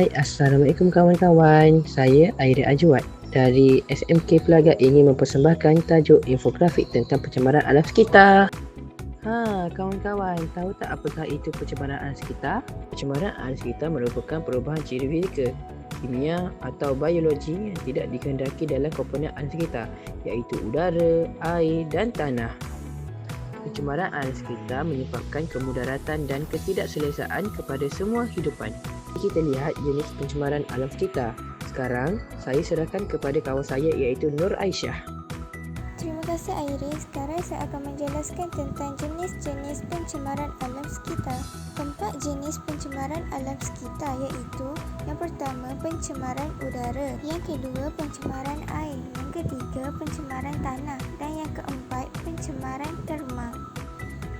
Hai, Assalamualaikum kawan-kawan. Saya Aira Ajwat dari SMK Pelagat ingin mempersembahkan tajuk infografik tentang pencemaran alam sekitar. Kawan-kawan, tahu tak apakah itu pencemaran alam sekitar? Pencemaran alam sekitar merupakan perubahan ciri fizikal, kimia atau biologi yang tidak dikehendaki dalam komponen alam sekitar, iaitu udara, air dan tanah. Pencemaran alam sekitar menyebabkan kemudaratan dan ketidakselesaan kepada semua hidupan. Kita lihat jenis pencemaran alam sekitar. Sekarang, saya serahkan kepada kawan saya iaitu Nur Aisyah. Terima kasih Iris. Sekarang saya akan menjelaskan tentang jenis-jenis pencemaran alam sekitar. 4 jenis pencemaran alam sekitar iaitu yang pertama pencemaran udara, yang kedua pencemaran air, yang ketiga pencemaran tanah dan yang keempat pencemaran terma.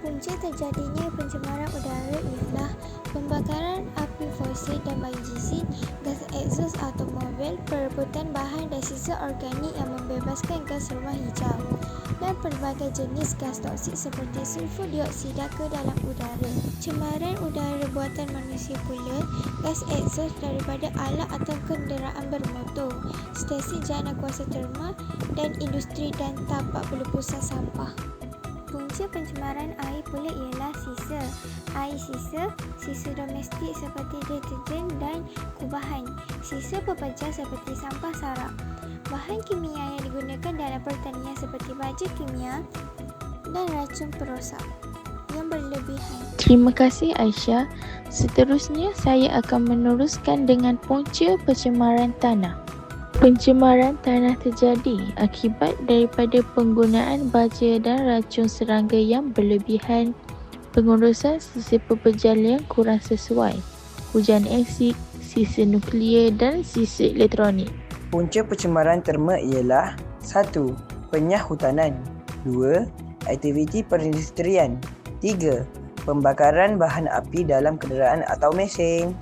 Punca terjadinya pencemaran udara ialah pembakaran api fosil dan biogesit, gas egsos automobil, perebutan bahan dan sisa organik yang membebaskan gas rumah hijau, dan pelbagai jenis gas toksik seperti sulfur dioksida ke dalam udara. Cemaran udara buatan manusia pula, gas egsos daripada alat atau kenderaan bermotor, stesen jana kuasa terma dan industri dan tapak pelepasan sampah. Punca pencemaran air pula ialah sisa air sisa domestik seperti deterjen dan kubahan, sisa pepejah seperti sampah sarap, bahan kimia yang digunakan dalam pertanian seperti baja kimia dan racun perosak yang berlebihan. Terima kasih Aisyah. Seterusnya saya akan meneruskan dengan punca pencemaran tanah. Pencemaran tanah terjadi akibat daripada penggunaan baja dan racun serangga yang berlebihan, pengurusan sisa pepejal yang kurang sesuai, hujan asid, sisa nuklear dan sisa elektronik. Punca pencemaran terma ialah 1. Penyahutanan, 2. Aktiviti perindustrian, 3. Pembakaran bahan api dalam kenderaan atau mesin.